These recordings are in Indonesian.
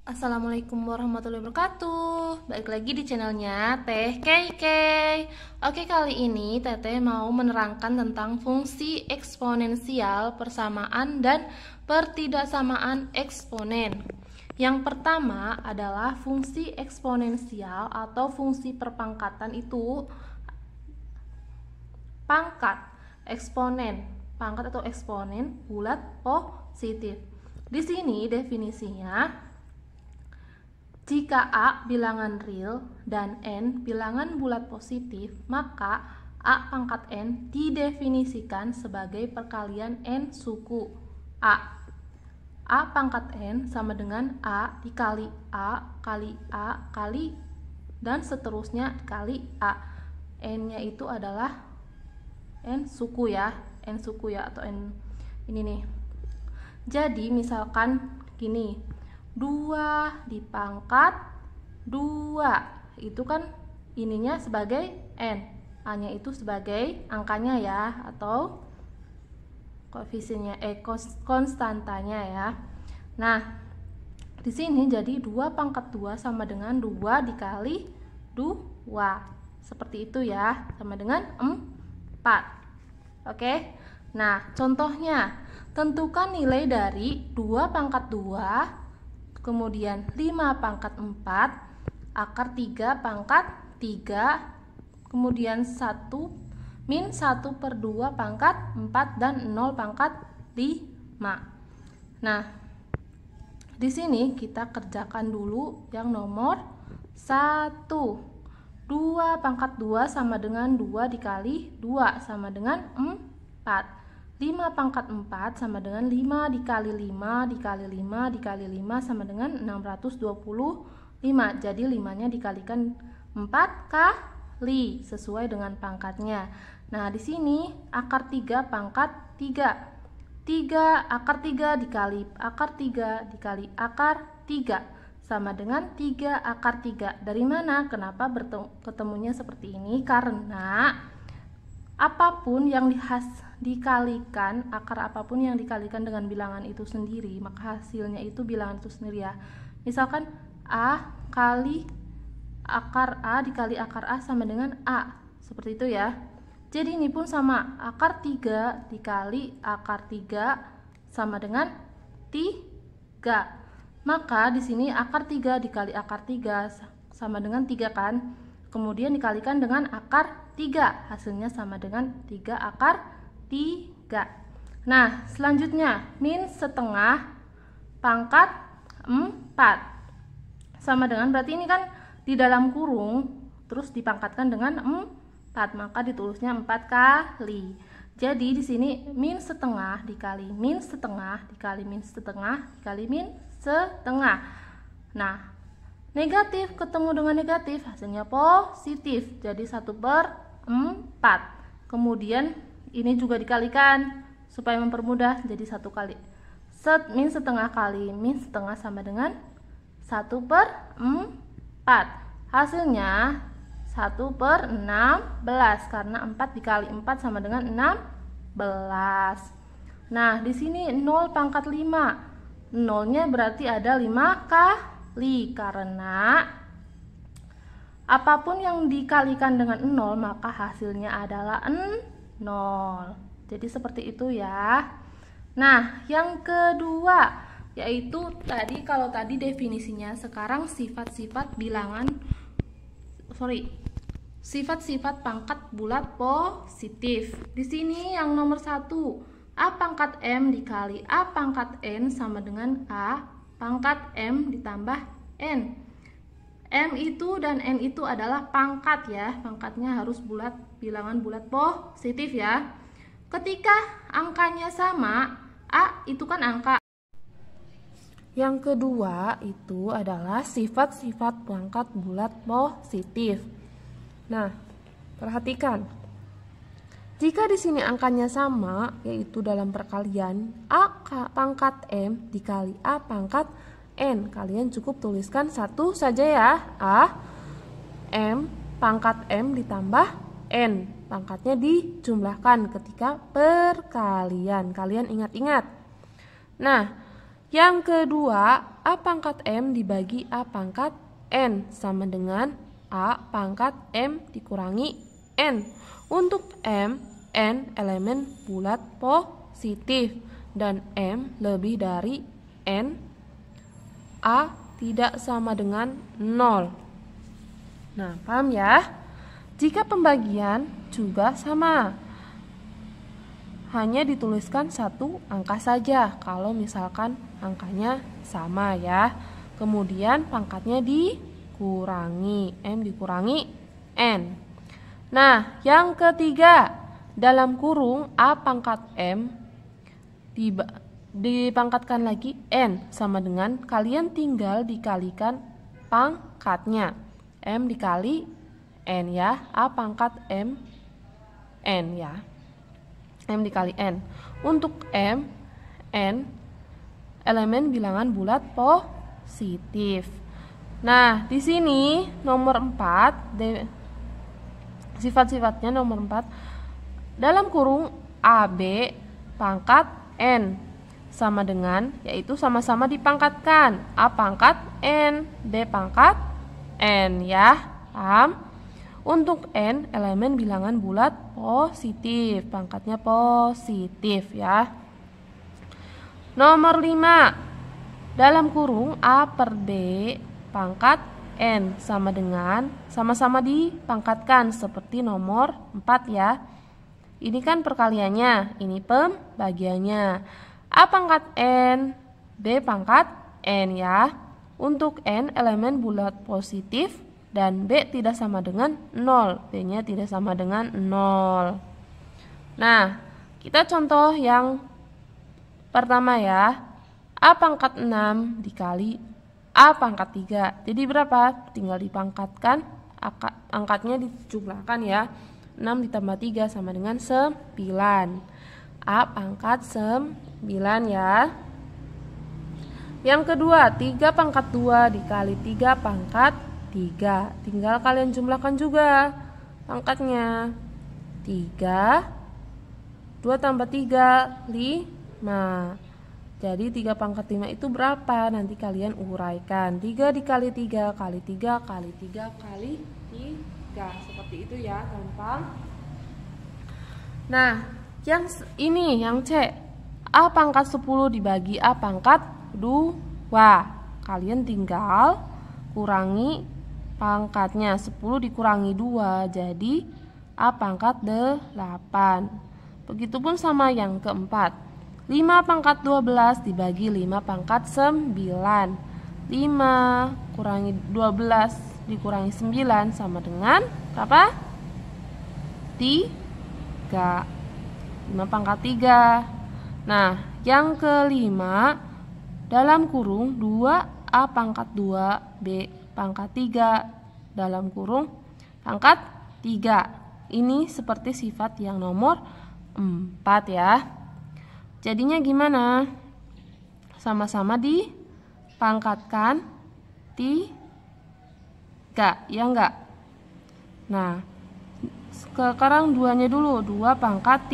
Assalamualaikum warahmatullahi wabarakatuh. Balik lagi di channelnya Teh Kei. Oke, kali ini Teteh mau menerangkan tentang fungsi eksponensial, persamaan, dan pertidaksamaan eksponen. Yang pertama adalah fungsi eksponensial atau fungsi perpangkatan itu pangkat eksponen, pangkat atau eksponen bulat positif. Di sini definisinya, jika A bilangan real dan N bilangan bulat positif, maka A pangkat N didefinisikan sebagai perkalian N suku A. A pangkat N sama dengan A dikali A kali dan seterusnya kali A. N-nya itu adalah N suku ya, atau N ini nih. Jadi misalkan gini, 2 dipangkat 2 itu kan ininya sebagai N, A-nya itu sebagai angkanya ya, atau koefisiennya konstantanya ya. Nah, di sini jadi 2 pangkat 2 sama dengan 2 dikali 2. Seperti itu ya, sama dengan 4. Oke. Nah, contohnya, tentukan nilai dari 2 pangkat 2, kemudian 5 pangkat 4, akar 3 pangkat 3, kemudian 1 min 1 per 2 pangkat 4, dan 0 pangkat 5. Nah, di sini kita kerjakan dulu yang nomor 1. 2 pangkat 2 sama dengan 2 dikali 2 sama dengan 4. 5 pangkat 4 sama dengan 5 dikali 5 dikali 5 dikali 5 sama dengan 625. Jadi 5-nya dikalikan 4 kali sesuai dengan pangkatnya. Nah, di sini akar 3 pangkat 3. 3 akar 3 dikali akar 3 dikali akar 3 sama dengan 3 akar 3. Dari mana? Kenapa ketemunya seperti ini? Karena apapun yang dikalikan, akar apapun yang dikalikan dengan bilangan itu sendiri, maka hasilnya itu bilangan itu sendiri ya. Misalkan A kali akar A dikali akar A sama dengan A, seperti itu ya. Jadi ini pun sama, akar 3 dikali akar 3 sama dengan 3. Maka di sini akar 3 dikali akar 3 sama dengan 3 kan. Kemudian dikalikan dengan akar 3, hasilnya sama dengan 3 akar 3. Nah, selanjutnya min setengah pangkat 4 sama dengan, berarti ini kan di dalam kurung terus dipangkatkan dengan 4, maka ditulisnya 4 kali. Jadi di sini min setengah dikali min setengah dikali min setengah dikali min setengah. Nah, negatif ketemu dengan negatif, hasilnya positif, jadi 1/4. Kemudian ini juga dikalikan supaya mempermudah, jadi 1 kali min setengah kali min setengah sama dengan 1/4. Hasilnya 1/16, karena 4 dikali 4 sama dengan 16. Nah, di sini 0 pangkat 5, 0-nya berarti ada 5 kali, karena apapun yang dikalikan dengan 0 maka hasilnya adalah 0. Jadi seperti itu ya. Nah, yang kedua yaitu kalau tadi definisinya, sekarang sifat-sifat sifat-sifat pangkat bulat positif. Di sini yang nomor 1, A pangkat M dikali A pangkat N sama dengan A pangkat M ditambah N. M itu dan N itu adalah pangkat ya, pangkatnya harus bulat, bilangan bulat positif ya. Ketika angkanya sama, A itu kan angka. Yang kedua itu adalah sifat-sifat pangkat bulat positif. Nah, perhatikan. Jika di sini angkanya sama, yaitu dalam perkalian A pangkat M dikali A pangkat N, kalian cukup tuliskan satu saja ya, A M pangkat M ditambah N, pangkatnya dijumlahkan ketika perkalian. Kalian ingat-ingat. Nah, Yang kedua, A pangkat M dibagi A pangkat N sama dengan A pangkat M dikurangi N. Untuk M, N elemen bulat positif dan M lebih dari N, A tidak sama dengan 0. Nah, paham ya? Jika pembagian juga sama, hanya dituliskan satu angka saja kalau misalkan angkanya sama ya. Kemudian pangkatnya dikurangi, M dikurangi N. Nah, yang ketiga, dalam kurung A pangkat M dipangkatkan lagi N sama dengan kalian tinggal dikalikan pangkatnya. M dikali N ya, A pangkat M N ya. M dikali N. Untuk M, N elemen bilangan bulat positif. Nah, di sini nomor 4 sifat-sifatnya nomor 4 dalam kurung AB pangkat N sama dengan, yaitu sama-sama dipangkatkan A pangkat N, B pangkat N ya, paham? Untuk N elemen bilangan bulat positif, pangkatnya positif ya. Nomor 5 dalam kurung A per B pangkat N sama dengan sama-sama dipangkatkan seperti nomor 4 ya. Ini kan perkaliannya, ini pembagiannya. A pangkat N, B pangkat N ya. Untuk N elemen bulat positif dan B tidak sama dengan 0. B-nya tidak sama dengan 0. Nah, kita contoh yang pertama ya. A pangkat 6 dikali A pangkat 3. Jadi berapa? Tinggal dipangkatkan, angkatnya dijumlahkan ya. 6 ditambah 3 sama dengan 9. A pangkat 9 ya. Yang kedua, 3 pangkat 2 dikali 3 pangkat 3. Tinggal kalian jumlahkan juga pangkatnya. 3, 2 tambah 3, 5. Jadi 3 pangkat 5 itu berapa? Nanti kalian uraikan. 3 dikali 3 kali 3 kali 3 kali 3. Seperti itu ya, gampang. Nah, yang ini yang C. A pangkat 10 dibagi A pangkat 2. Kalian tinggal kurangi pangkatnya. 10 dikurangi 2 jadi A pangkat 8. Begitupun sama yang keempat. 5 pangkat 12 dibagi 5 pangkat 9. 5 kurangi 12 dikurangi 9 sama dengan berapa? 3. 5 pangkat 3. Nah, yang kelima dalam kurung 2A pangkat 2 B pangkat 3 dalam kurung pangkat 3. Ini seperti sifat yang nomor 4 ya. Jadinya gimana? Sama-sama dipangkatkan 3, ya enggak? Nah, sekarang duanya dulu. 2 pangkat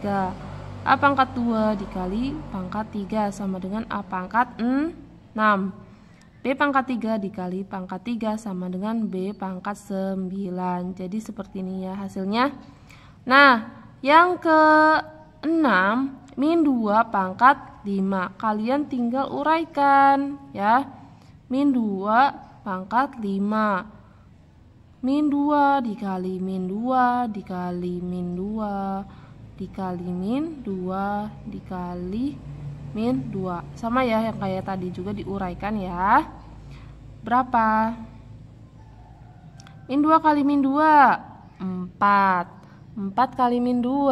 3. A pangkat 2 dikali pangkat 3 sama dengan A pangkat 6. B pangkat 3 dikali pangkat 3 sama dengan B pangkat 9. Jadi seperti ini ya hasilnya. Nah, yang ke-6 min 2 pangkat 5. Kalian tinggal uraikan ya. Min 2 pangkat 5. Min 2 dikali min 2 dikali min 2 dikali min 2 dikali min 2. Sama ya yang kayak tadi juga diuraikan ya. Berapa? Min 2 kali min 2 4. 4 kali min 2.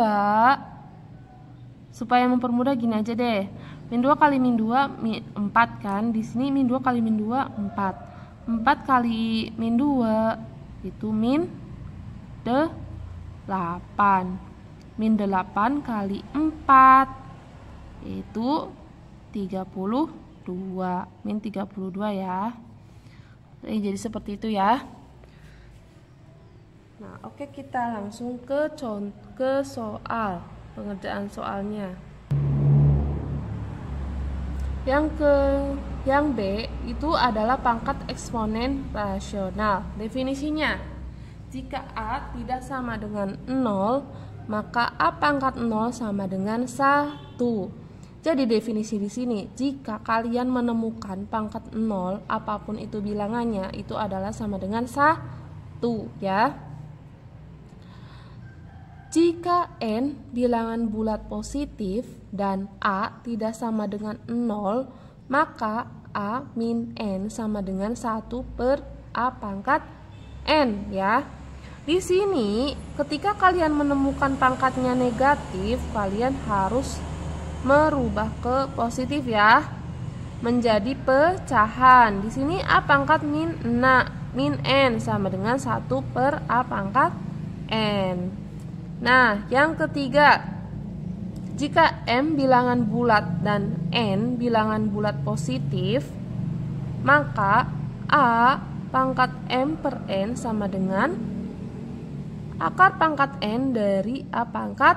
Supaya mempermudah gini aja deh. Min 2 kali min 2 4 kan. Di sini min 2 kali min 2 4. 4 kali min 2 itu min 8. Min 8 kali 4 itu 32. Min 32 ya. Jadi seperti itu ya. Nah, oke, kita langsung ke soal. Pengerjaan soalnya. Yang B itu adalah pangkat eksponen rasional. Definisinya, jika A tidak sama dengan 0, maka A pangkat 0 sama dengan 1. Jadi definisi di sini, jika kalian menemukan pangkat 0, apapun itu bilangannya, itu adalah sama dengan 1, ya. Jika N bilangan bulat positif dan A tidak sama dengan 0, maka A min N sama dengan 1 per A pangkat N, ya. Di sini, ketika kalian menemukan pangkatnya negatif, kalian harus merubah ke positif, ya, menjadi pecahan. Di sini A pangkat min N sama dengan 1 per A pangkat N. Nah, yang ketiga, jika M bilangan bulat dan N bilangan bulat positif, maka A pangkat M per N sama dengan akar pangkat N dari A pangkat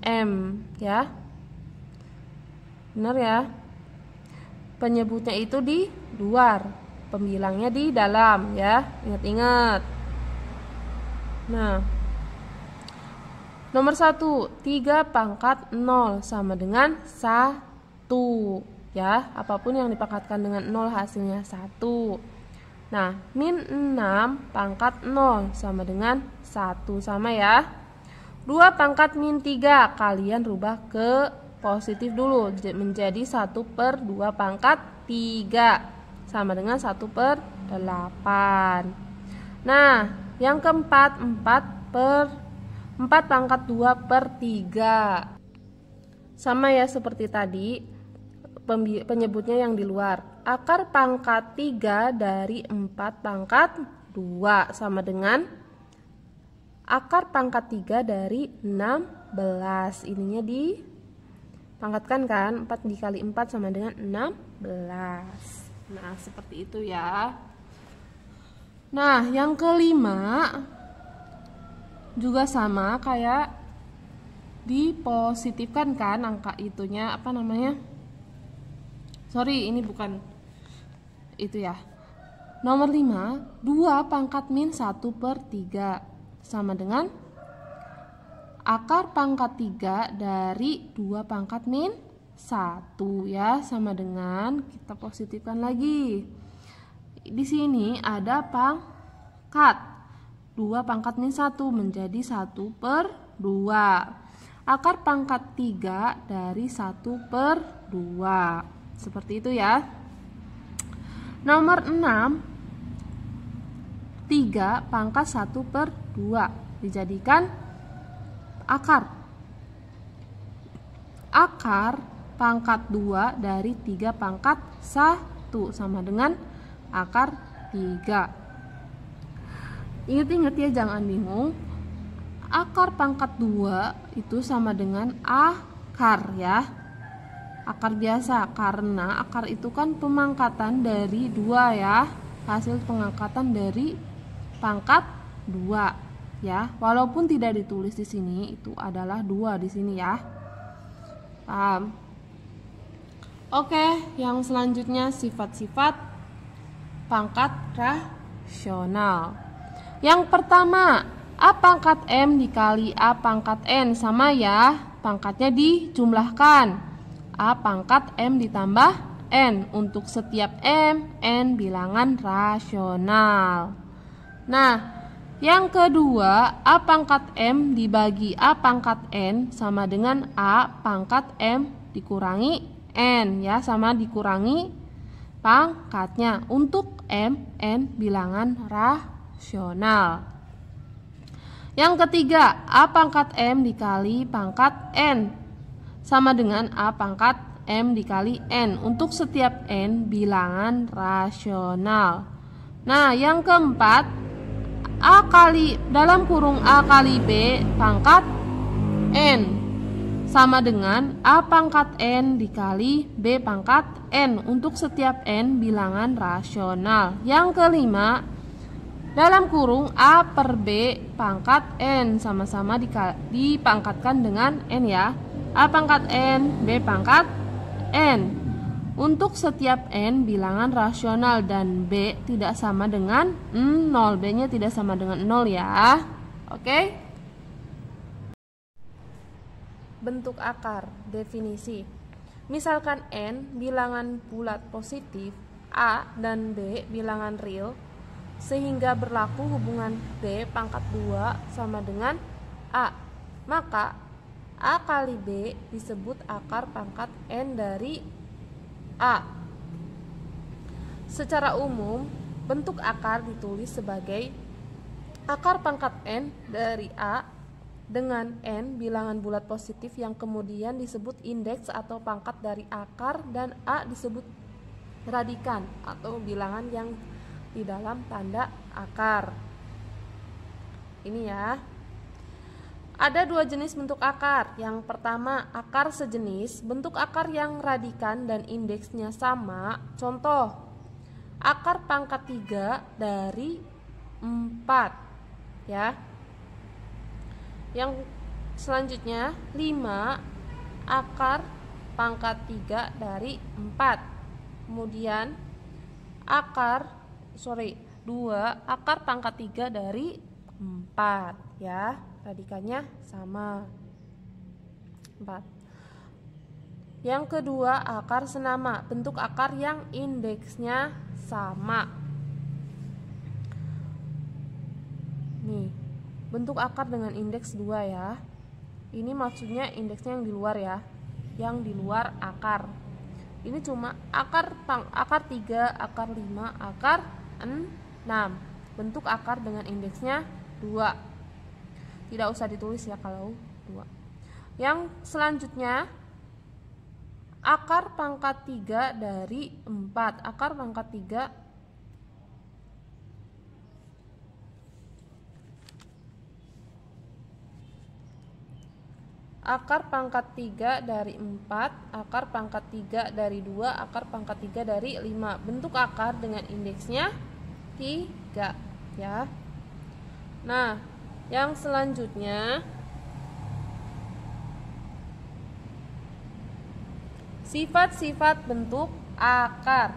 M, ya. Benar, ya. Penyebutnya itu di luar, pembilangnya di dalam, ya. Ingat-ingat. Nah, nomor 1, 3 pangkat 0 sama dengan 1, ya. Apapun yang dipangkatkan dengan 0 hasilnya 1. Nah, min 6 pangkat 0 sama dengan 1, sama, ya. 2 pangkat min 3, kalian rubah ke positif dulu, menjadi 1 per 2 pangkat 3 sama dengan 1 per 8. Nah, yang keempat, 4 pangkat 2 per 3, sama, ya, seperti tadi, penyebutnya yang di luar. Akar pangkat 3 dari 4 pangkat 2 sama dengan akar pangkat 3 dari 16. Ininya dipangkatkan, kan, 4 dikali 4 sama dengan 16. Nah, seperti itu, ya. Nah, yang kelima juga sama, kayak dipositifkan, kan, angka itunya, apa namanya? Sorry, ini bukan itu, ya. Nomor 5, 2 pangkat min 1 per 3 sama dengan akar pangkat 3 dari 2 pangkat min 1, ya, sama dengan, kita positifkan lagi. Di sini ada pangkat 2 pangkat min 1 menjadi 1 per 2. Akar pangkat 3 dari 1 per 2. Seperti itu, ya. Nomor 6, 3 pangkat 1 per 2 dijadikan akar. Akar pangkat 2 dari 3 pangkat 1 sama dengan akar 3. Ingat-ingat, ya, jangan bingung. Akar pangkat 2 itu sama dengan akar, ya. Akar biasa, karena akar itu kan pemangkatan dari 2, ya. Hasil pengangkatan dari pangkat 2, ya. Walaupun tidak ditulis di sini, itu adalah 2 di sini, ya. Paham? Oke, yang selanjutnya sifat-sifat pangkat rasional. Yang pertama, A pangkat M dikali A pangkat N, sama, ya. Pangkatnya dijumlahkan. A pangkat M ditambah N untuk setiap M, N bilangan rasional. Nah, yang kedua, A pangkat M dibagi A pangkat N sama dengan A pangkat M dikurangi N, ya, sama dikurangi pangkatnya untuk M, N bilangan rasional. Yang ketiga, A pangkat M dikali pangkat N sama dengan A pangkat M dikali N untuk setiap N bilangan rasional. Nah, yang keempat, dalam kurung A kali B pangkat N sama dengan A pangkat N dikali B pangkat N untuk setiap N bilangan rasional. Yang kelima, dalam kurung A per B pangkat N sama-sama dipangkatkan dengan N, ya. A pangkat N, B pangkat N. Untuk setiap N bilangan rasional dan B tidak sama dengan 0. B-nya tidak sama dengan 0 ya. Oke? Bentuk akar, definisi. Misalkan N bilangan bulat positif, A dan B bilangan real, sehingga berlaku hubungan B pangkat 2 sama dengan A. Maka A kali B disebut akar pangkat N dari A. Secara umum, bentuk akar ditulis sebagai akar pangkat N dari A dengan N bilangan bulat positif yang kemudian disebut indeks atau pangkat dari akar, dan A disebut radikan atau bilangan yang di dalam tanda akar. Ini ya. Ada dua jenis bentuk akar. Yang pertama, akar sejenis, bentuk akar yang radikan dan indeksnya sama. Contoh, akar pangkat 3 dari 4 ya. Yang selanjutnya 5 akar pangkat 3 dari 4. Kemudian 2 akar pangkat 3 dari 4 ya. Radikannya sama 4. Yang kedua, akar senama, bentuk akar yang indeksnya sama. Nih, bentuk akar dengan indeks 2 ya. Ini maksudnya indeksnya yang di luar ya, yang di luar akar. Ini cuma akar 3, akar 5, akar 6. Bentuk akar dengan indeksnya 2. Tidak usah ditulis ya kalau 2. Yang selanjutnya, akar pangkat 3 dari 4. Akar pangkat 3 dari 4, akar pangkat 3 dari 2, akar pangkat 3 dari 5. Bentuk akar dengan indeksnya 3 ya. Nah, yang selanjutnya, sifat-sifat bentuk akar.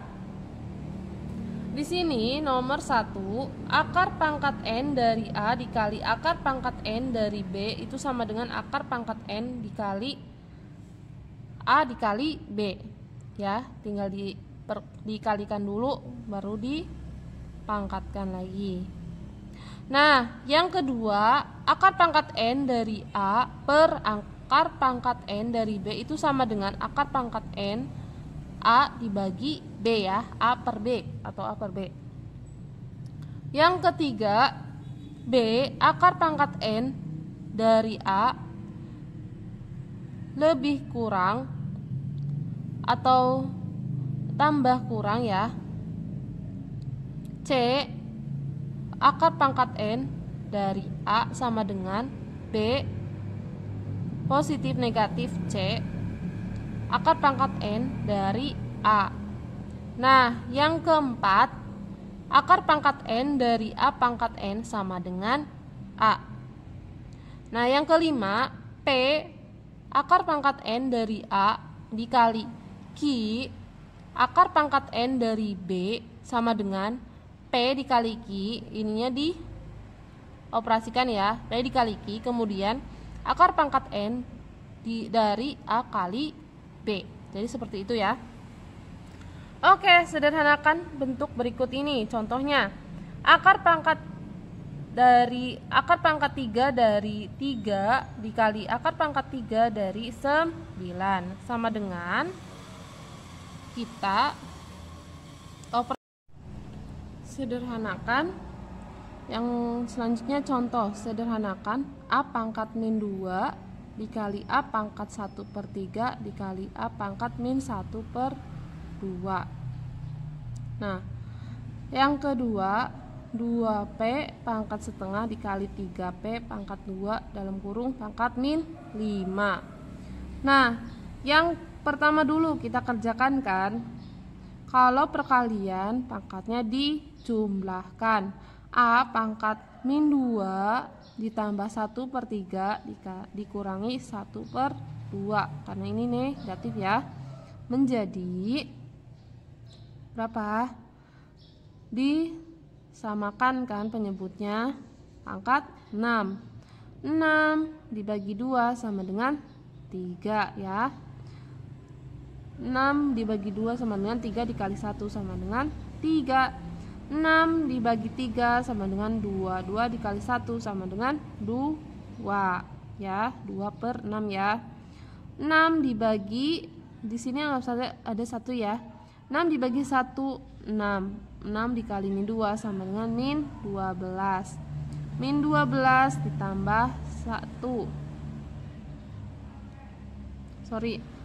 Di sini nomor 1, akar pangkat N dari A dikali akar pangkat N dari B itu sama dengan akar pangkat N dikali A dikali B. Ya, tinggal dikalikan dulu baru dipangkatkan lagi. Nah, yang kedua, akar pangkat N dari A per akar pangkat N dari B itu sama dengan akar pangkat N A dibagi B ya, A per B atau A per B. Yang ketiga, B akar pangkat N dari A lebih kurang atau tambah kurang ya, C akar pangkat N dari A sama dengan B positif negatif C akar pangkat N dari A. Nah, yang keempat, akar pangkat N dari A pangkat N sama dengan A. Nah, yang kelima, P akar pangkat N dari A dikali Q akar pangkat N dari B sama dengan P dikali Q, ininya dioperasikan ya, P dikali Q, kemudian akar pangkat N dari A kali B. Jadi seperti itu ya. Oke, sederhanakan bentuk berikut ini. Contohnya, akar pangkat 3 dari 3 dikali akar pangkat 3 dari 9 sama dengan kita sederhanakan. Yang selanjutnya contoh, sederhanakan A pangkat min 2 dikali A pangkat 1 per 3 dikali A pangkat min 1 per 2. Nah, yang kedua, 2P pangkat setengah dikali 3P pangkat 2 dalam kurung pangkat min 5. Nah, yang pertama dulu kita kerjakan kan. Kalau perkalian pangkatnya dijumlahkan. A pangkat min 2 ditambah 1 per 3 dikurangi 1 per 2. Karena ini negatif ya. Menjadi berapa? Disamakan kan penyebutnya, pangkat 6. 6 dibagi 2 sama dengan 3 ya. 6 dibagi 2 sama dengan 3 dikali 1 sama dengan 3. 6 dibagi 3 sama dengan 2. 2 dikali 1 sama dengan 2 ya. 2/6 ya. 6 dibagi, di sini anggap saja ada 1 ya. 6 dibagi 1 6. 6 dikali min 2 sama dengan min 12. Min 12 ditambah 1.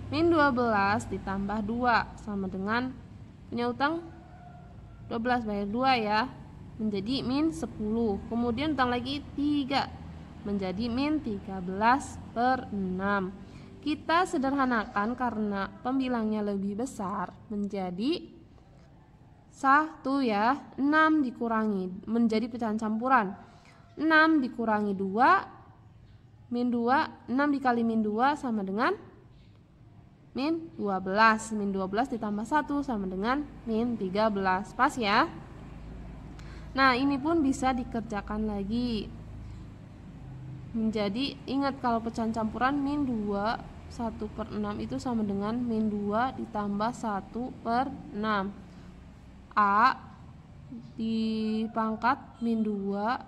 Min 12 ditambah 2 sama dengan, punya utang 12 bayar 2 ya, menjadi min 10. Kemudian utang lagi 3, menjadi min 13/6. Kita sederhanakan karena pembilangnya lebih besar menjadi 1 ya. 6 dikurangi menjadi pecahan campuran. 6 dikurangi 2 min 2, 6 dikali min 2 sama dengan min 12. Min 12 ditambah 1 sama dengan min 13. Pas ya. Nah, ini pun bisa dikerjakan lagi. Menjadi, ingat kalau pecahan campuran min 2 1/6 itu sama dengan min 2 ditambah 1/6. A dipangkat min 2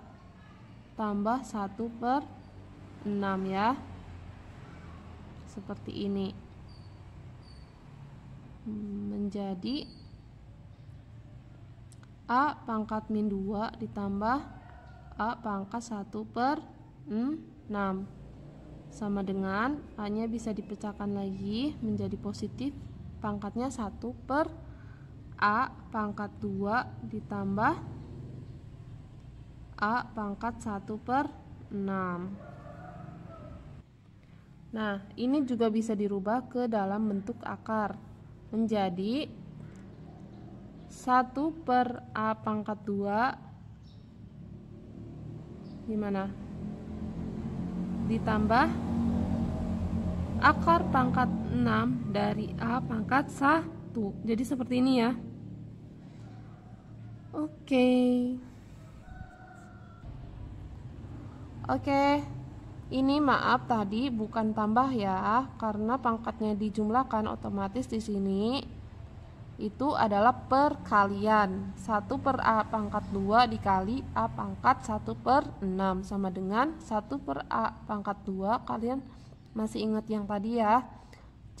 tambah 1/6 ya. Seperti ini. Menjadi A pangkat min 2 ditambah A pangkat 1/6 sama dengan A nya bisa dipecahkan lagi menjadi positif, pangkatnya 1/A pangkat 2 ditambah A pangkat 1/6. Nah, ini juga bisa dirubah ke dalam bentuk akar menjadi 1/A pangkat 2 gimana? Ditambah akar pangkat 6 dari A pangkat 1. Jadi seperti ini ya. Oke. Ini maaf tadi bukan tambah ya, karena pangkatnya dijumlahkan otomatis di sini itu adalah perkalian. 1/A pangkat 2 dikali A pangkat 1/6 sama dengan 1/A pangkat 2. Kalian masih ingat yang tadi ya.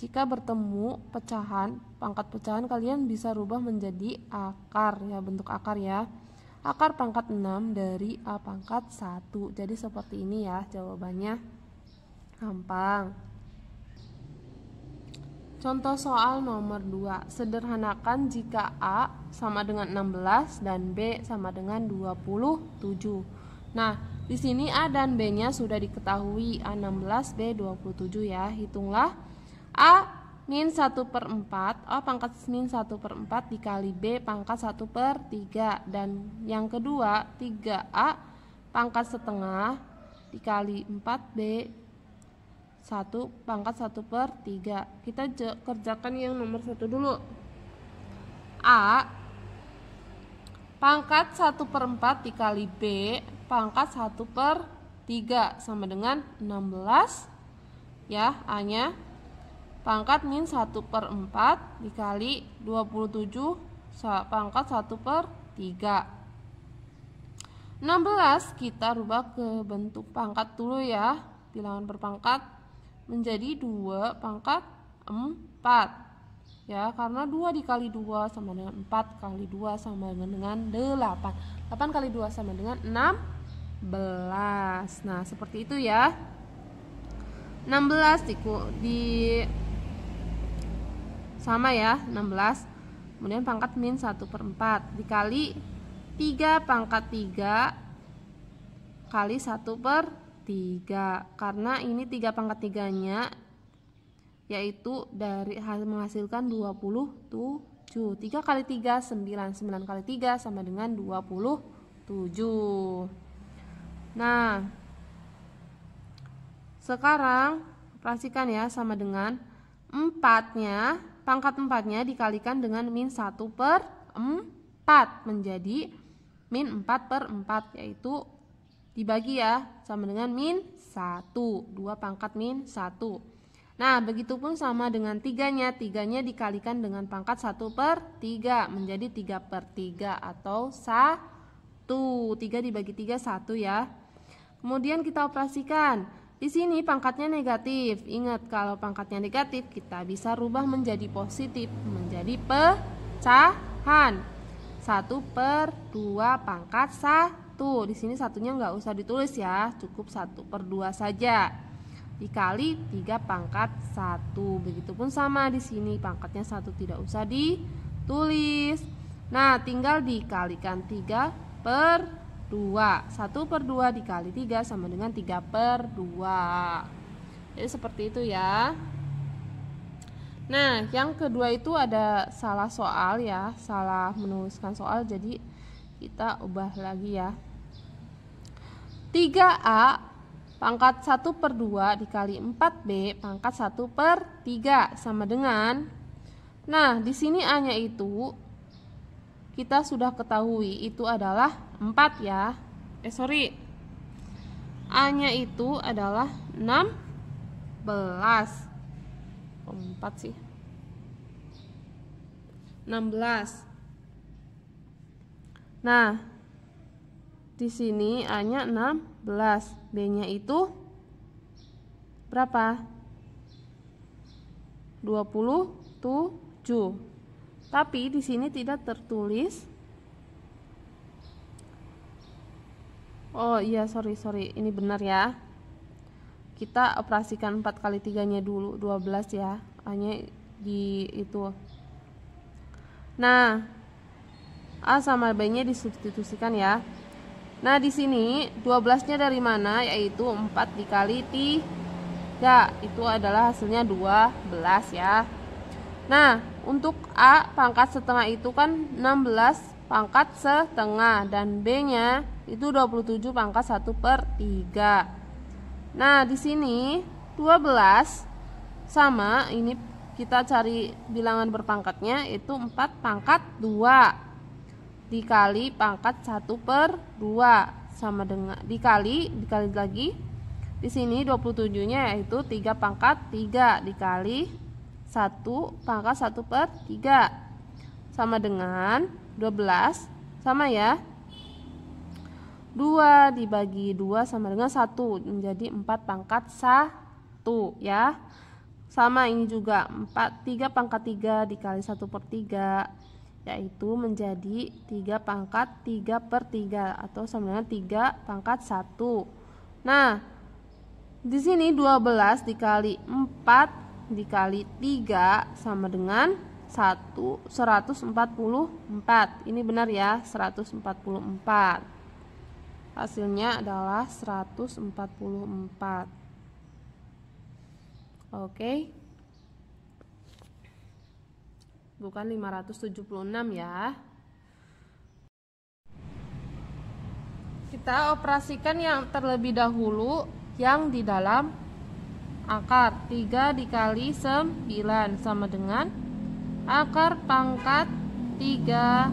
Jika bertemu pecahan, pangkat pecahan kalian bisa rubah menjadi akar ya, bentuk akar ya. Akar pangkat 6 dari A pangkat 1. Jadi seperti ini ya jawabannya. Gampang. Contoh soal nomor 2. Sederhanakan jika A sama dengan 16 dan B sama dengan 27. Nah, di sini A dan B-nya sudah diketahui, A 16, B 27 ya. Hitunglah A min 1/4, A pangkat min 1/4 dikali B pangkat 1/3. Dan yang kedua 3A pangkat setengah dikali 4B 1 pangkat 1/3. Kita kerjakan yang nomor 1 dulu. A pangkat 1/4 dikali B pangkat 1/3 sama dengan 16 ya. A nya pangkat min 1/4 dikali 27 pangkat 1/3. 16 kita rubah ke bentuk pangkat dulu ya, bilangan berpangkat menjadi 2 pangkat 4 ya, karena 2 dikali 2 sama dengan 4 kali 2 sama dengan 8. 8 kali 2 sama dengan 16. Nah, seperti itu ya. 16 sama ya, 16. Kemudian pangkat min 1/4 dikali 3 pangkat 3 kali 1/3. Karena ini 3 pangkat 3-nya yaitu dari menghasilkan 27. 3 kali 3 9. 9 kali 3 sama dengan 27. Nah, sekarang perhatikan ya, sama dengan 4-nya pangkat 4-nya dikalikan dengan min 1/4 menjadi min 4/4, yaitu dibagi ya, sama dengan min 1, 2 pangkat min 1. Nah, begitupun sama dengan 3-nya, 3-nya dikalikan dengan pangkat 1/3 menjadi 3/3 atau 1. 3 dibagi 3, 1 ya. Kemudian kita operasikan. Di sini pangkatnya negatif. Ingat, kalau pangkatnya negatif kita bisa rubah menjadi positif, menjadi pecahan. 1/2 pangkat 1. Di sini satunya nggak usah ditulis ya, cukup 1/2 saja. Dikali 3 pangkat 1. Begitupun sama di sini, pangkatnya 1 tidak usah ditulis. Nah, tinggal dikalikan 3/2. 1/2 dikali 3 sama dengan 3/2. Jadi seperti itu ya. Nah, yang kedua itu ada salah soal ya, salah menuliskan soal, jadi kita ubah lagi ya. 3A pangkat 1/2 dikali 4B pangkat 1/3 sama dengan, nah di sini A-nya itu kita sudah ketahui itu adalah 4 ya. A-nya itu adalah 16. 4 sih. 16. Nah, di sini A-nya 16, B-nya itu berapa? 27. Tapi di sini tidak tertulis. Oh iya, sorry, ini benar ya. Kita operasikan 4 kali 3-nya dulu, 12 ya. A-nya di itu. Nah, A sama B-nya disubstitusikan ya. Nah, di sini 12-nya dari mana? Yaitu 4 dikali 3. Itu adalah hasilnya 12 ya. Nah, untuk A pangkat setengah itu kan 16 pangkat setengah, dan B-nya itu 27 pangkat 1/3. Nah, di sini 12 sama ini kita cari bilangan berpangkatnya, itu 4 pangkat 2 dikali pangkat 1/2 sama dengan dikali lagi. Di sini 27-nya yaitu 3 pangkat 3 dikali 1 pangkat 1/3 sama dengan 12, sama ya. 2 dibagi 2 sama dengan 1 menjadi 4 pangkat 1 ya. Sama ini juga 3 pangkat 3 dikali 1/3 yaitu menjadi 3 pangkat 3/3 atau sama dengan 3 pangkat 1. Nah, di sini 12 dikali 4 dikali 3 sama dengan 144. Ini benar ya, 144. Hasilnya adalah 144. Oke. Bukan 576 ya. Kita operasikan yang terlebih dahulu yang di dalam akar. 3 dikali 9 sama dengan akar pangkat 3.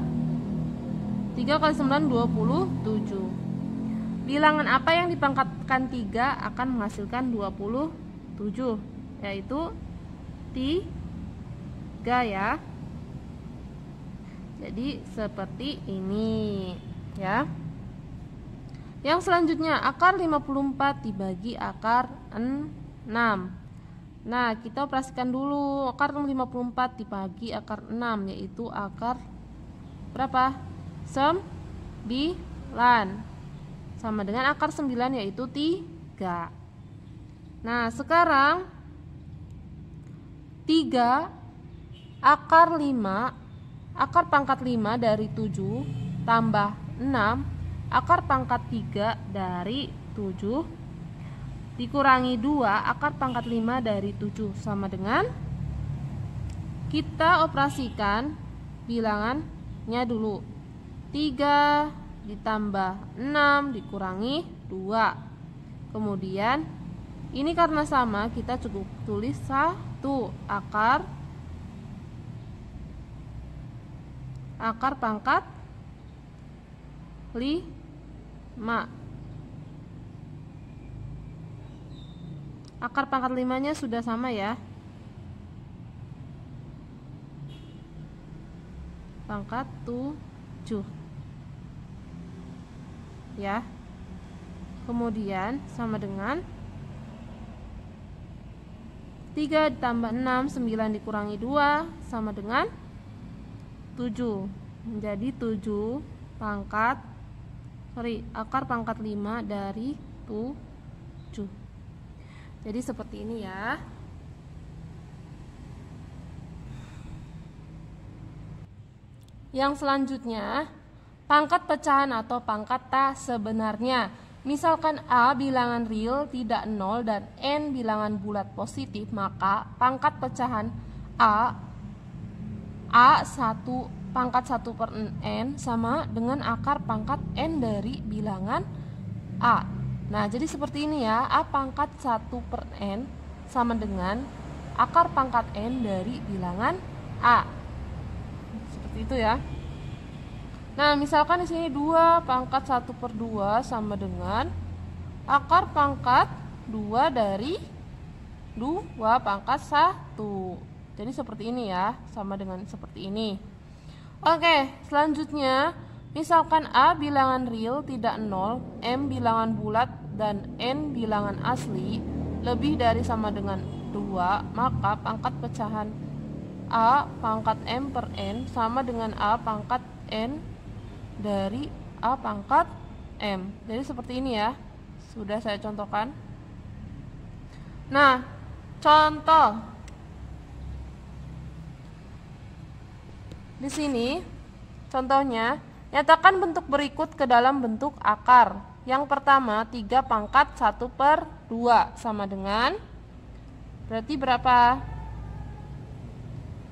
3 kali 9 27. Bilangan apa yang dipangkatkan 3 akan menghasilkan 27, yaitu 3 ya. Jadi seperti ini ya. Yang selanjutnya akar 54 dibagi akar 6. Nah, kita operasikan dulu akar 54 dibagi akar 6, yaitu akar berapa? 9 sama dengan akar 9 yaitu 3. Nah, sekarang 3 akar 5 akar pangkat 5 dari 7 tambah 6 akar pangkat 3 dari 7 dikurangi 2 akar pangkat 5 dari 7 sama dengan, kita operasikan bilangannya dulu. 3 ditambah 6 dikurangi 2. Kemudian ini karena sama kita cukup tulis 1 akar akar pangkat 5. Akar pangkat 5-nya sudah sama ya. Pangkat 7. Ya. Kemudian sama dengan 3 ditambah 6, 9 dikurangi 2 sama dengan 7. Menjadi 7 akar pangkat 5 dari 7. Jadi seperti ini ya. Yang selanjutnya, pangkat pecahan atau pangkat tak sebenarnya. Misalkan A bilangan real tidak 0 dan N bilangan bulat positif, maka pangkat pecahan A1 pangkat 1 per N sama dengan akar pangkat N dari bilangan A. Nah, jadi seperti ini ya, A pangkat 1 per N sama dengan akar pangkat N dari bilangan A. Seperti itu ya. Nah, misalkan di sini 2 pangkat 1 per 2 sama dengan akar pangkat 2 dari 2 pangkat 1. Jadi seperti ini ya, sama dengan seperti ini. Oke, selanjutnya misalkan A bilangan real tidak 0, M bilangan bulat dan N bilangan asli lebih dari sama dengan 2, maka pangkat pecahan A pangkat M per N sama dengan A pangkat N dari A pangkat M. Jadi seperti ini ya. Sudah saya contohkan. Nah, contoh di sini contohnya, nyatakan bentuk berikut ke dalam bentuk akar. Yang pertama 3 pangkat 1 per 2 sama dengan, berarti berapa?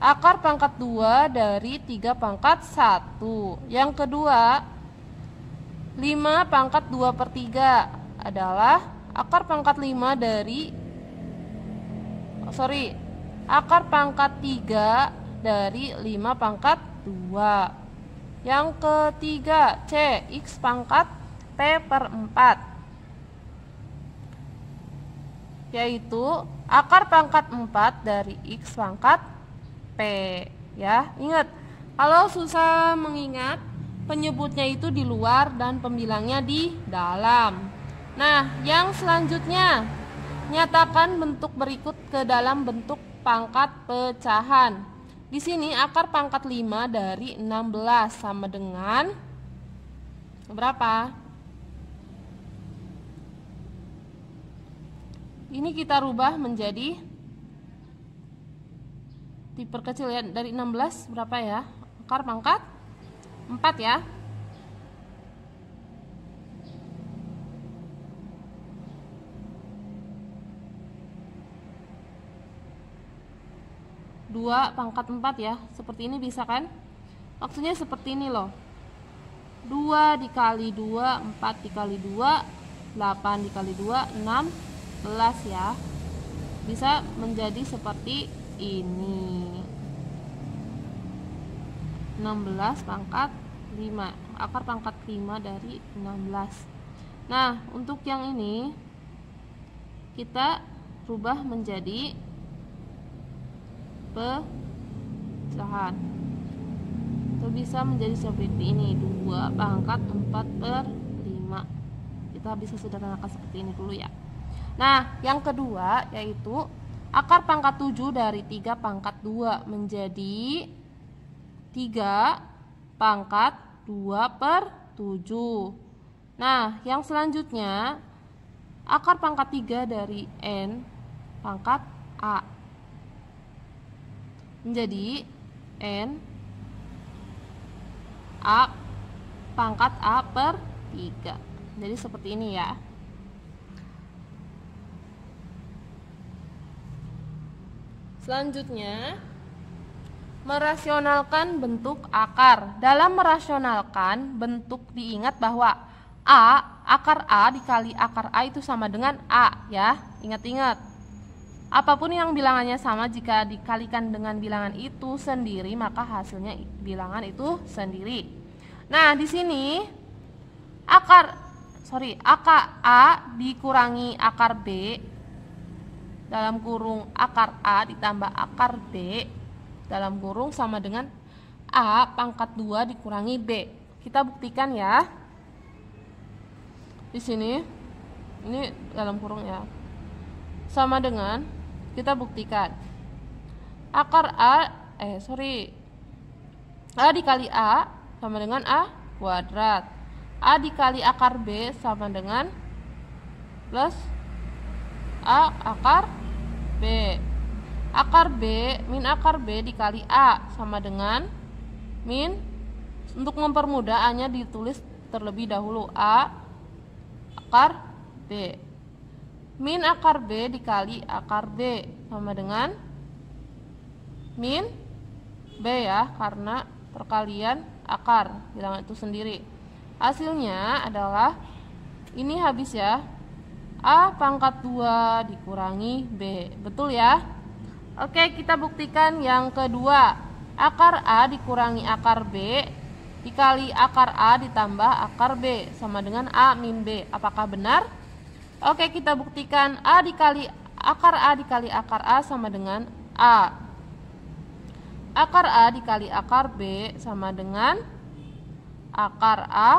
Akar pangkat 2 dari 3 pangkat 1. Yang kedua 5 pangkat 2 per 3 adalah akar pangkat 5 dari akar pangkat 3 dari 5 pangkat 2. Yang ketiga C X pangkat P per 4, yaitu akar pangkat 4 dari X pangkat P ya. Ingat, kalau susah mengingat, penyebutnya itu di luar dan pembilangnya di dalam. Nah, yang selanjutnya, nyatakan bentuk berikut ke dalam bentuk pangkat pecahan. Di sini akar pangkat 5 dari 16 sama dengan berapa? Ini kita rubah menjadi diperkecil ya, dari 16 berapa ya? Akar pangkat 4 ya. Dua pangkat 4 ya. Seperti ini bisa kan? Maksudnya seperti ini loh. 2 dikali 2, 4 dikali 2, 8 dikali 2, 16 ya. Bisa menjadi seperti ini. 16 pangkat 5, akar pangkat 5 dari 16. Nah, untuk yang ini kita rubah menjadi pecahan. Itu bisa menjadi seperti ini, 2 pangkat 4 per 5. Kita bisa sederhanakan seperti ini dulu ya. Nah, yang kedua yaitu akar pangkat 7 dari 3 pangkat 2 menjadi 3 pangkat 2 per 7. Nah, yang selanjutnya akar pangkat 3 dari N pangkat A menjadi N A pangkat A per 3. Jadi seperti ini ya. Selanjutnya, merasionalkan bentuk akar. Dalam merasionalkan bentuk diingat bahwa akar A dikali akar A itu sama dengan A ya. Ingat-ingat. Apapun yang bilangannya sama, jika dikalikan dengan bilangan itu sendiri, maka hasilnya bilangan itu sendiri. Nah, di sini akar A dikurangi akar B dalam kurung akar A ditambah akar B dalam kurung sama dengan A pangkat 2 dikurangi B. Kita buktikan ya. Di sini ini dalam kurung ya. Sama dengan, kita buktikan akar A dikali A sama dengan A kuadrat. A dikali akar B sama dengan plus A akar B. Akar B min akar B dikali A sama dengan min, untuk mempermudah A nya ditulis terlebih dahulu A akar B. Min akar B dikali akar B sama dengan min B ya, karena perkalian akar bilangan itu sendiri. Hasilnya adalah ini habis ya, A pangkat 2 dikurangi B. Betul ya? Oke, kita buktikan yang kedua. Akar A dikurangi akar B dikali akar A ditambah akar B sama dengan A min B. Apakah benar? Oke, kita buktikan A dikali akar A sama dengan A. Akar A dikali akar B sama dengan akar A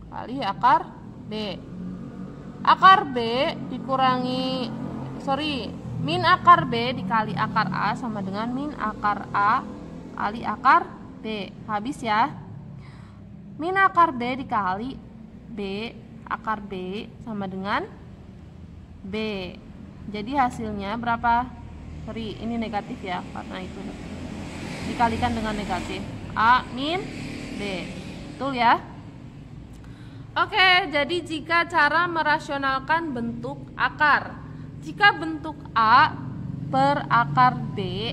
kali akar B. Akar B dikurangi min akar B dikali akar A sama dengan min akar A kali akar B. Habis ya. Min akar B dikali B akar B sama dengan B. Jadi hasilnya berapa? Ini negatif ya, karena itu dikalikan dengan negatif. A min B. Betul ya? Oke, jadi jika cara merasionalkan bentuk akar. Jika bentuk A per akar B,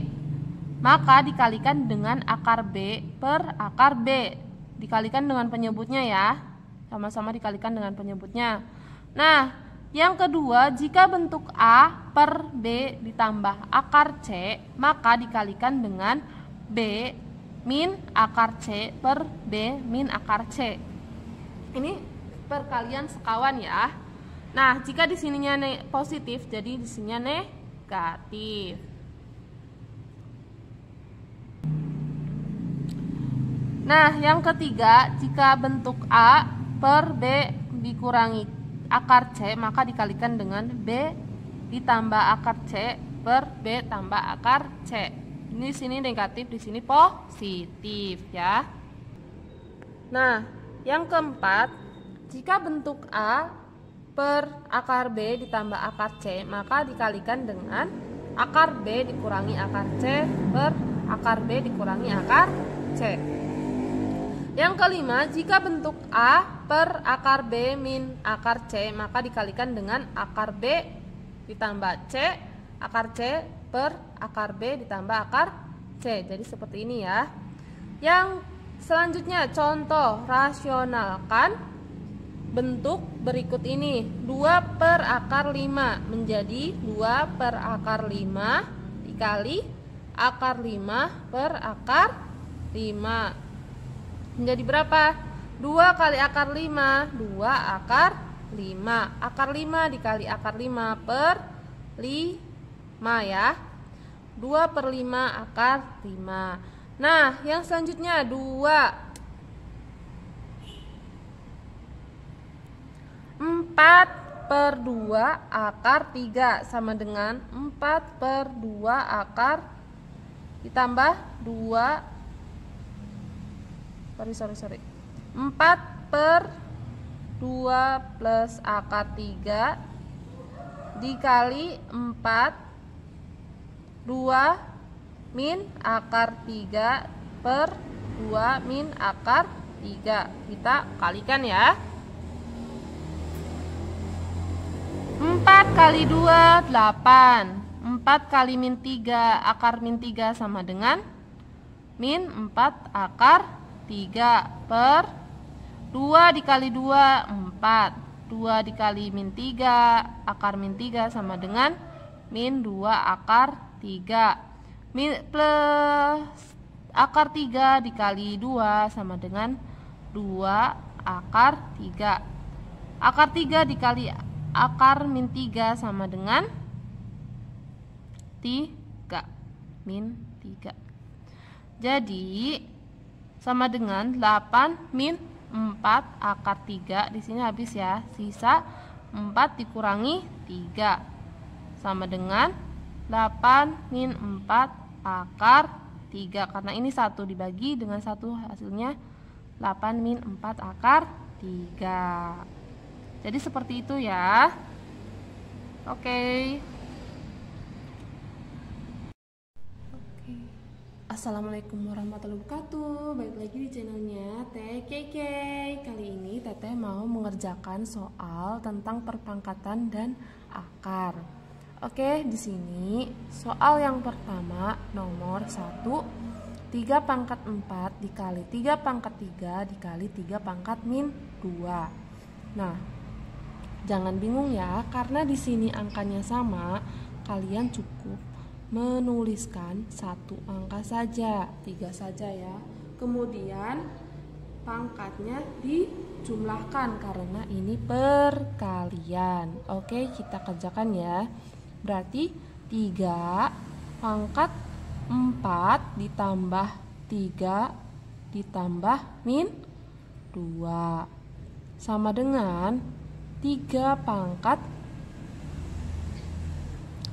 maka dikalikan dengan akar B per akar B. Dikalikan dengan penyebutnya ya. Sama-sama dikalikan dengan penyebutnya. Nah, yang kedua, jika bentuk A per B ditambah akar C, maka dikalikan dengan B min akar C per B min akar C. Ini perkalian sekawan ya. Nah, jika di sininya positif, jadi di sininya negatif. Nah, yang ketiga, jika bentuk A per B dikurangi akar C, maka dikalikan dengan B ditambah akar C per B tambah akar C. Ini di sini negatif, di sini positif ya. Nah, yang keempat, jika bentuk A per akar B ditambah akar C, maka dikalikan dengan akar B dikurangi akar C per akar B dikurangi akar C. Yang kelima, jika bentuk A per akar B min akar C, maka dikalikan dengan akar B ditambah C, akar C per akar B ditambah akar C. Jadi seperti ini ya. Yang selanjutnya, contoh rasionalkan bentuk berikut ini. 2 per akar 5 menjadi 2 per akar 5 dikali akar 5 per akar 5. Menjadi berapa? 2 kali akar 5, 2 akar 5. Akar 5 dikali akar 5 per 5 ya. 2 per 5 akar 5. Nah, yang selanjutnya 4 per 2 akar 3 sama dengan 4 per 2 akar ditambah 2 4 per 2 plus akar 3 dikali 4 2 min akar 3 per 2 min akar 3. Kita kalikan ya. 4 kali 2 8. 4 kali min 3 akar min 3 sama dengan min 4 akar 3 per 2 dikali 2 4. 2 dikali min 3 akar min 3 sama dengan min 2 akar 3. Plus akar 3 dikali 2 sama dengan 2 akar 3. Akar 3 dikali akar min 3 sama dengan 3. Min 3. Jadi sama dengan 8 min 4 akar 3. Di sini habis ya. Sisa 4 dikurangi 3 sama dengan 8 min 4 akar 3. Karena ini 1 dibagi dengan 1 hasilnya 8 min 4 akar 3. Jadi seperti itu ya. Oke. Assalamualaikum warahmatullahi wabarakatuh. Balik lagi di channelnya Teh Keke. Kali ini Teteh mau mengerjakan soal tentang perpangkatan dan akar. Oke, di sini soal yang pertama nomor 1, 3 pangkat 4 dikali 3 pangkat 3 dikali 3 pangkat min 2. Nah, jangan bingung ya, karena di sini angkanya sama, kalian cukup menuliskan satu angka saja, 3 saja ya. Kemudian pangkatnya dijumlahkan karena ini perkalian. Oke, kita kerjakan ya. Berarti 3 pangkat 4 ditambah 3 ditambah min 2 sama dengan 3 pangkat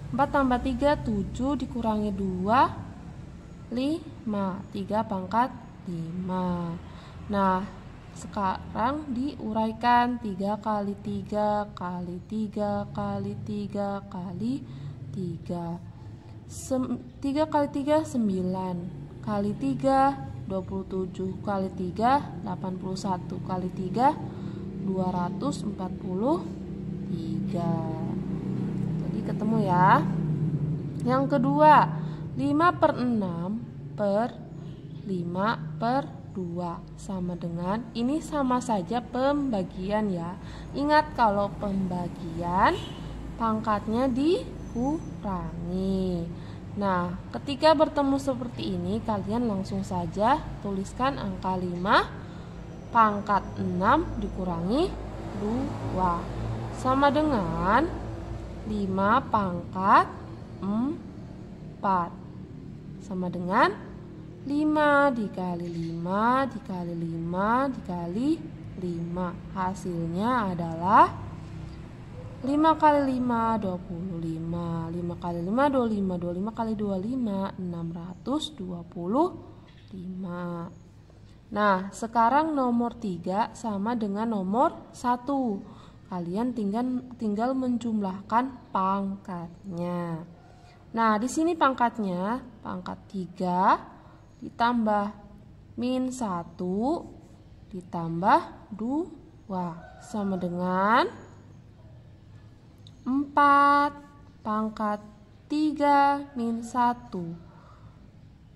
4 tambah 3 7 dikurangi 2 5. 3 pangkat 5. Nah, sekarang diuraikan 3 kali 3 kali 3 kali 3 kali 3. 3 kali 3 9 kali 3 27 kali 3 81 kali 3 243. Ketemu ya. Yang kedua, 5/6 per 5/2 sama dengan, ini sama saja pembagian ya. Ingat kalau pembagian pangkatnya dikurangi. Nah, ketika bertemu seperti ini, kalian langsung saja tuliskan angka 5 pangkat 6 dikurangi 2 sama dengan 5 pangkat 4 sama dengan 5 dikali 5 dikali 5 dikali 5. Hasilnya adalah 5 kali 5 25. 5 kali 5 25. 25 kali 25 625. Nah, sekarang nomor 3 sama dengan nomor 1. Kalian tinggal menjumlahkan pangkatnya. Nah, di sini pangkatnya pangkat 3 ditambah min 1 ditambah 2 sama dengan 4 pangkat 3 min 1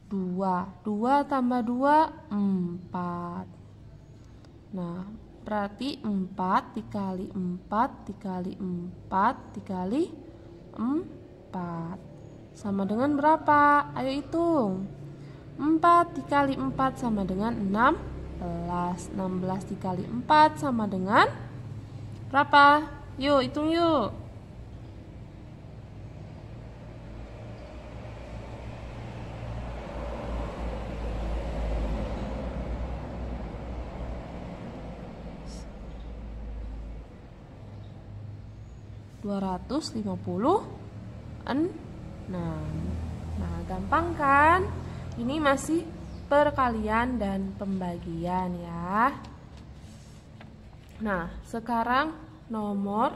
2. 2 tambah 2 4. Nah, berarti 4 dikali 4 dikali 4 dikali 4 sama dengan berapa? Ayo hitung. 4 dikali 4 sama dengan 16. 16 dikali 4 sama dengan berapa? Yuk hitung yuk. Nah, gampang kan? Ini masih perkalian dan pembagian ya. Nah, sekarang nomor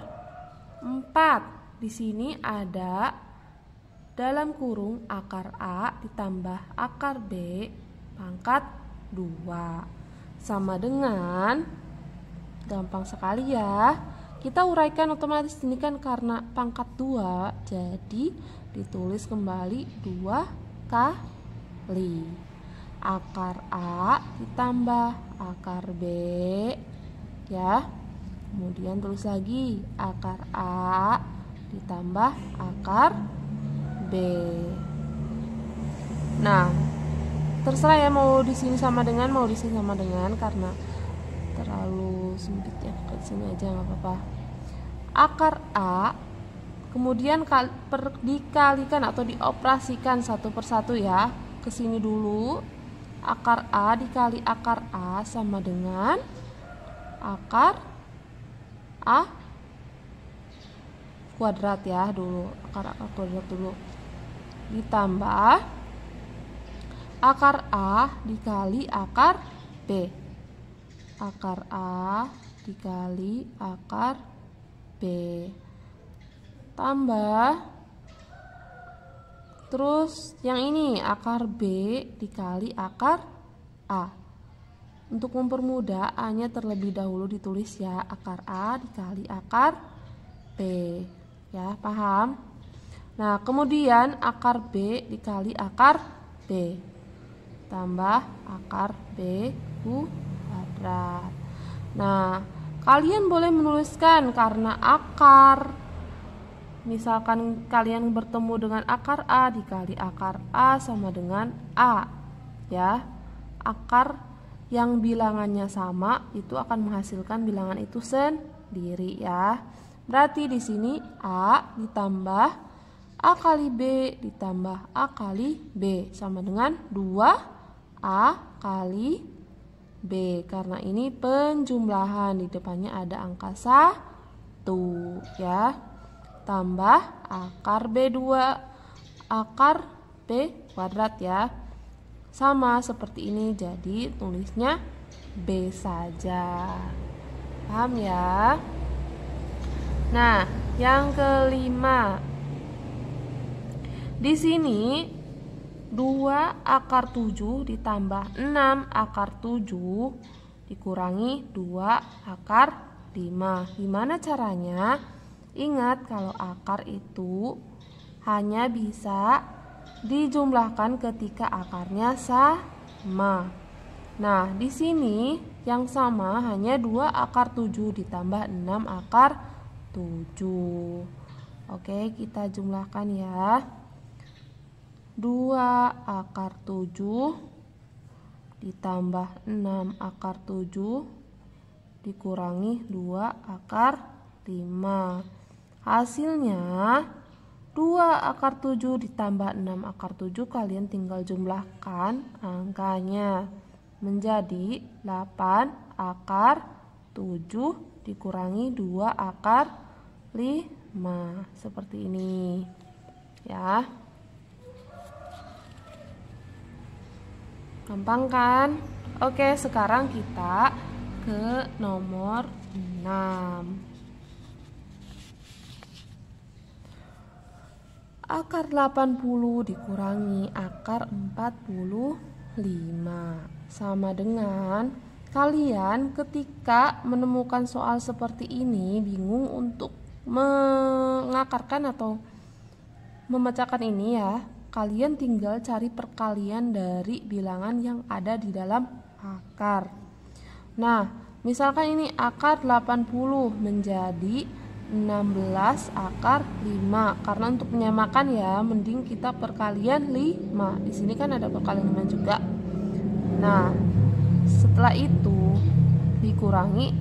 4. Di sini ada dalam kurung akar A ditambah akar B pangkat 2 sama dengan, gampang sekali ya. Kita uraikan otomatis, ini kan karena pangkat 2, jadi ditulis kembali 2 kali akar A ditambah akar B ya. Kemudian tulis lagi akar A ditambah akar B. Nah, terserah ya mau di sini sama dengan, mau di sini sama dengan, karena terlalu sempit ya, ke sini aja nggak apa-apa. Akar A kemudian dikalikan atau dioperasikan satu persatu ya. Ke sini dulu. Akar A dikali akar A sama dengan akar A kuadrat ya dulu. Akar A kuadrat dulu. Ditambah akar A dikali akar B. Akar A dikali akar B. Tambah. Terus yang ini akar B dikali akar A. Untuk mempermudah A-nya terlebih dahulu ditulis ya. Akar A dikali akar B. Ya, paham? Nah, kemudian akar B dikali akar B. Tambah akar B kuadrat. Nah, kalian boleh menuliskan karena akar, misalkan kalian bertemu dengan akar A dikali akar A sama dengan A. Ya, akar yang bilangannya sama itu akan menghasilkan bilangan itu sendiri ya. Berarti di sini A ditambah A kali B ditambah A kali B sama dengan 2A kali B. Karena ini penjumlahan, di depannya ada angka 1 ya. Tambah akar B2 akar B kuadrat ya. Sama seperti ini, jadi tulisnya B saja. Paham ya? Nah, yang kelima. Di sini 2 akar 7 ditambah 6 akar 7 dikurangi 2 akar 5. Gimana caranya? Ingat kalau akar itu hanya bisa dijumlahkan ketika akarnya sama. Nah, di sini yang sama hanya 2 akar 7 ditambah 6 akar 7. Oke, kita jumlahkan ya. 2 akar 7 ditambah 6 akar 7 dikurangi 2 akar 5. Hasilnya 2 akar 7 ditambah 6 akar 7, kalian tinggal jumlahkan angkanya menjadi 8 akar 7 dikurangi 2 akar 5. Seperti ini ya. Gampang kan? Oke, sekarang kita ke nomor 6. Akar 80 dikurangi akar 45 sama dengan, kalian ketika menemukan soal seperti ini bingung untuk mengakarkan atau memecahkan ini ya, kalian tinggal cari perkalian dari bilangan yang ada di dalam akar. Nah, misalkan ini akar 80 menjadi 16 akar 5. Karena untuk menyamakan ya, mending kita perkalian 5. Di sini kan ada perkalian 5 juga. Nah, setelah itu dikurangi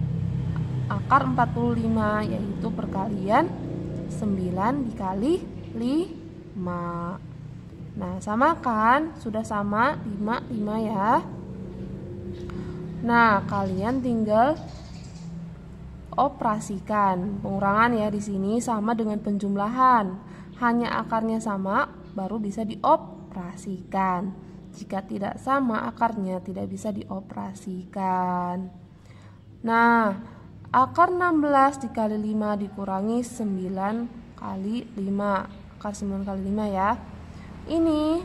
akar 45, yaitu perkalian 9 dikali 5. Nah, sama kan? Sudah sama 5 ya. Nah, kalian tinggal operasikan. Pengurangan ya di sini sama dengan penjumlahan. Hanya akarnya sama baru bisa dioperasikan. Jika tidak sama akarnya tidak bisa dioperasikan. Nah, akar 16 dikali 5 dikurangi 9 kali 5. Akar 9 kali 5 ya. Ini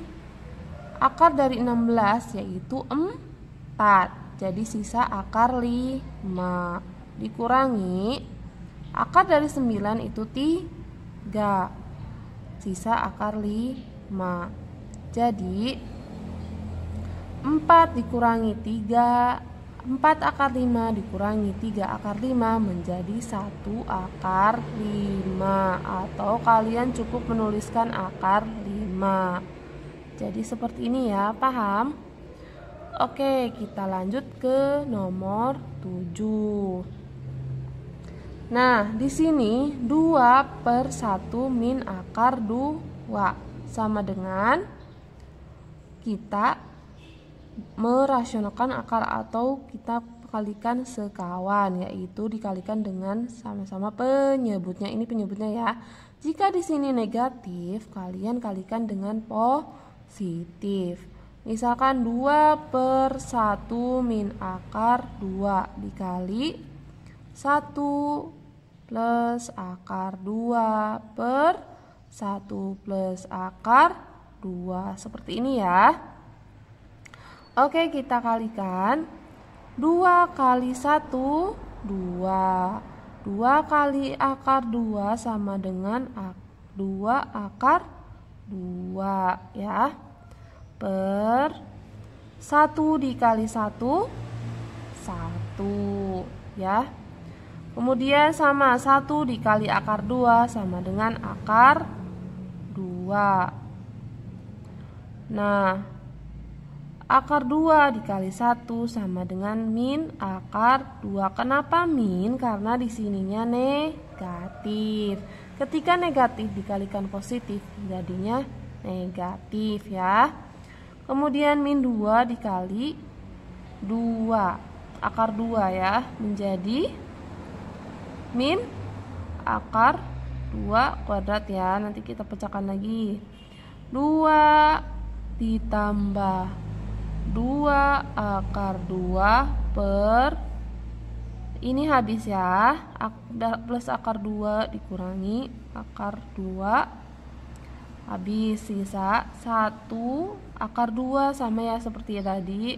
akar dari 16 yaitu 4. Jadi sisa akar 5 dikurangi akar dari 9 itu 3. Sisa akar 5. Jadi 4 dikurangi 3, 4 akar 5 dikurangi 3 akar 5 menjadi 1 akar 5. Atau kalian cukup menuliskan akar 5. sama. Jadi seperti ini ya, paham? Oke, kita lanjut ke nomor 7. Nah, di sini 2/1 min akar 2 sama dengan kita merasionalkan akar atau kita kalikan sekawan, yaitu dikalikan dengan sama-sama penyebutnya. Ini penyebutnya ya. Jika di sini negatif, kalian kalikan dengan positif. Misalkan 2/1 min akar 2 dikali 1 plus akar 2 per 1 plus akar 2. Seperti ini ya. Oke, kita kalikan. 2 kali 1, 2. 2 kali akar 2 sama dengan 2 akar 2 ya. Per 1 dikali 1, 1 ya. Kemudian sama 1 dikali akar 2 sama dengan akar 2. Nah, akar 2 dikali 1 sama dengan min akar 2. Kenapa min? Karena di sininya negatif. Ketika negatif dikalikan positif, jadinya negatif ya. Kemudian min 2 dikali 2 akar 2 ya, menjadi min akar 2 kuadrat ya. Nanti kita pecahkan lagi. 2 ditambah 2 akar 2 per, ini habis ya, plus akar 2 dikurangi akar 2 habis, sisa 1 akar 2 sama ya seperti tadi,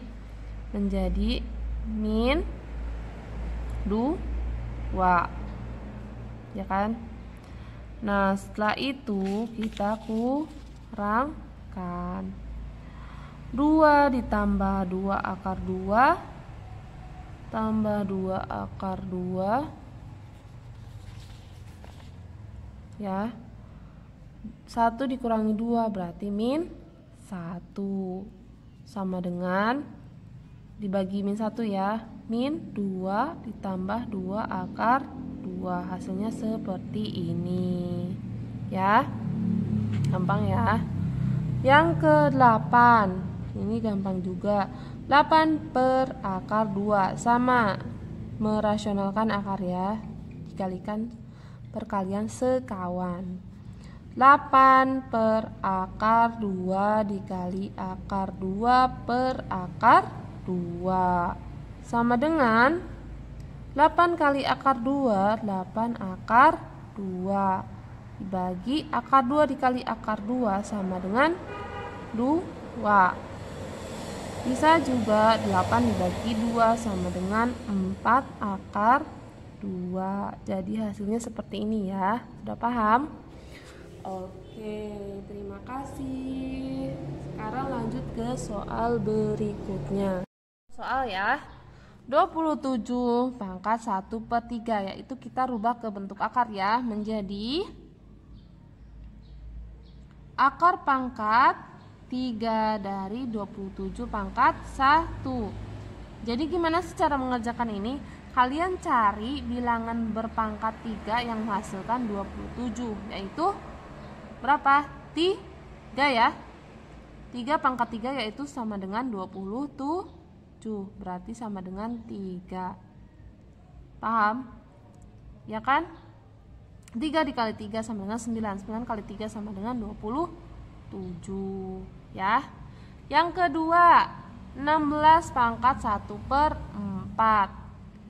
menjadi min 2 ya kan. Nah, setelah itu kita kurangkan. 2 ditambah 2 akar 2 tambah 2 akar 2 ya. 1 dikurangi 2 berarti min 1 sama dengan dibagi min 1 ya, min 2 ditambah 2 akar 2. Hasilnya seperti ini ya. Gampang ya. Yang ke-8, ini gampang juga. 8 per akar 2 sama merasionalkan akar ya, dikalikan perkalian sekawan. 8 per akar 2 dikali akar 2 per akar 2 sama dengan 8 kali akar 2, 8 akar 2 dibagi akar 2 dikali akar 2 sama dengan 2. Bisa juga 8 dibagi 2 sama dengan 4 akar 2. Jadi hasilnya seperti ini ya. Sudah paham? Oke, terima kasih. Sekarang lanjut ke soal berikutnya. Soal ya. 27 pangkat 1/3, yaitu kita rubah ke bentuk akar ya, menjadi akar pangkat 3 dari 27 pangkat 1. Jadi gimana sih cara mengerjakan ini? Kalian cari bilangan berpangkat 3 yang menghasilkan 27, yaitu berapa? 3 ya. 3 pangkat 3 yaitu sama dengan 27, berarti sama dengan 3. Paham? Ya kan? 3 dikali 3 sama dengan 9. 9 kali 3 sama dengan 27 ya. Yang kedua, 16 pangkat 1/4.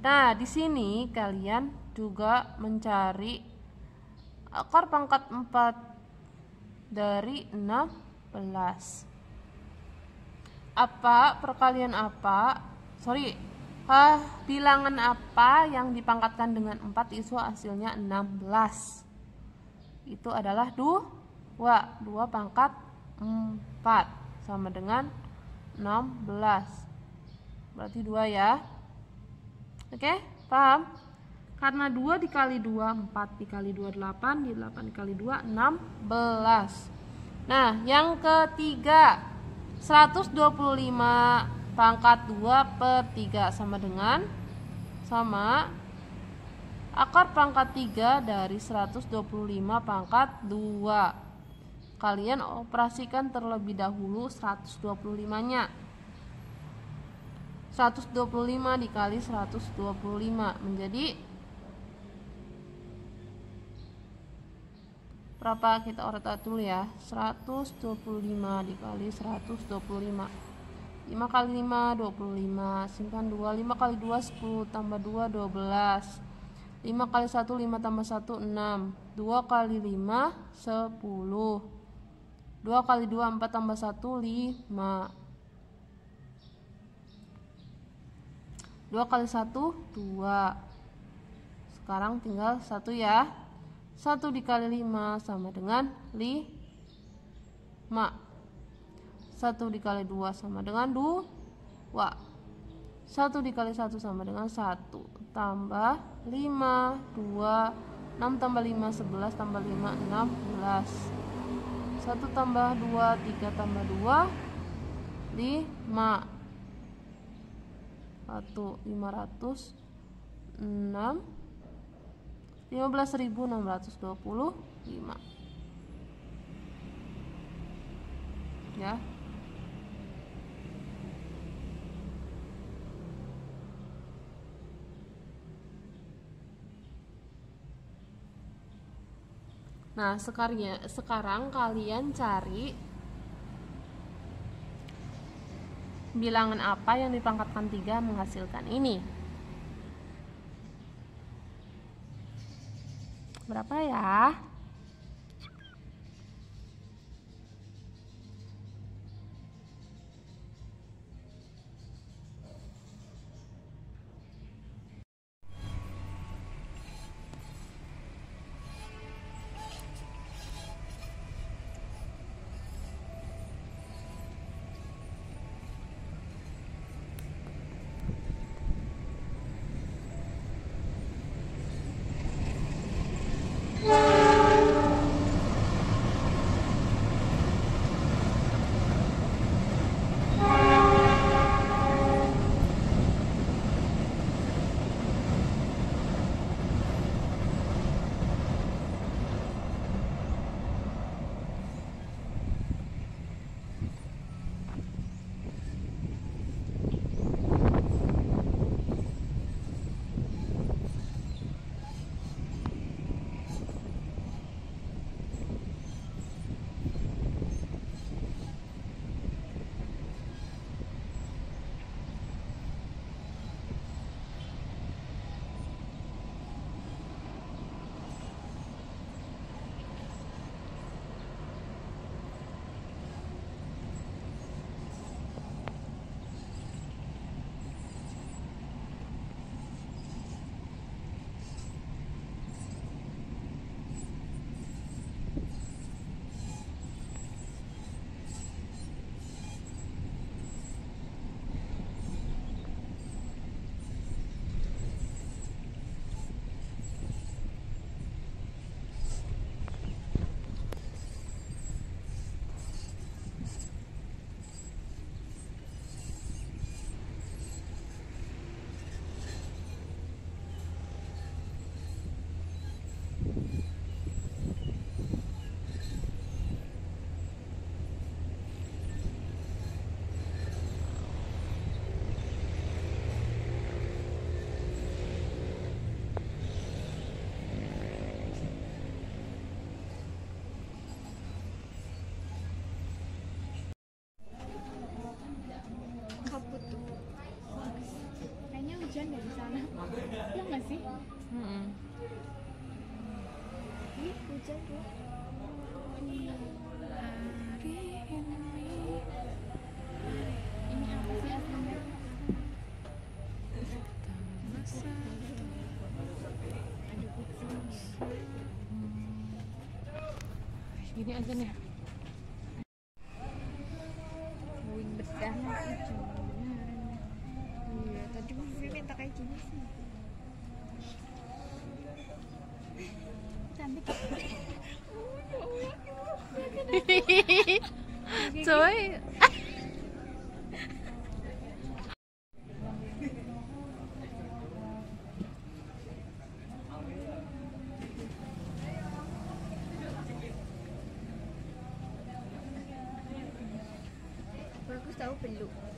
Nah, di sini kalian juga mencari akar pangkat 4 dari 16. Bilangan apa yang dipangkatkan dengan 4 itu hasilnya 16. Itu adalah 2 pangkat 4 sama dengan 16. Berarti 2 ya. Oke, paham? Karena 2 dikali 2, 4 dikali 2, 8, 8 dikali 2, 16. Nah, yang ketiga, 125 pangkat 2 per 3 sama dengan akar pangkat 3 dari 125 pangkat 2. Kalian operasikan terlebih dahulu 125-nya. 125 dikali 125 menjadi berapa? Kita urut dulu ya. 125 dikali 125. 5 kali 5 25, simpan 2. 5 kali 2 10, tambah 2 12. 5 kali 1 5 tambah 1 6. 2 kali 5 10. 2 kali 2 4 tambah 1 5. 2 kali 1 2. Sekarang tinggal 1 ya. 1 dikali 5 sama dengan 5. 1 dikali 2 sama dengan 2. 1 dikali 1 sama dengan 1. Tambah 5 2. 6 tambah 5 11, tambah 5 16. 1 tambah 2 3 tambah 2 5. 506 15.625 ya. Nah, sekarang kalian cari bilangan apa yang dipangkatkan 3 menghasilkan ini. Berapa ya? hujan ya di sana. Ya nggak sih? Ih, hujan tuh. Hari ini apa sih aslinya? Gini aja nih. Wing bedah hujan. Iya, tadi Vivi minta kayak gini sih. Cantik. Coy. Bagus tahu peluk.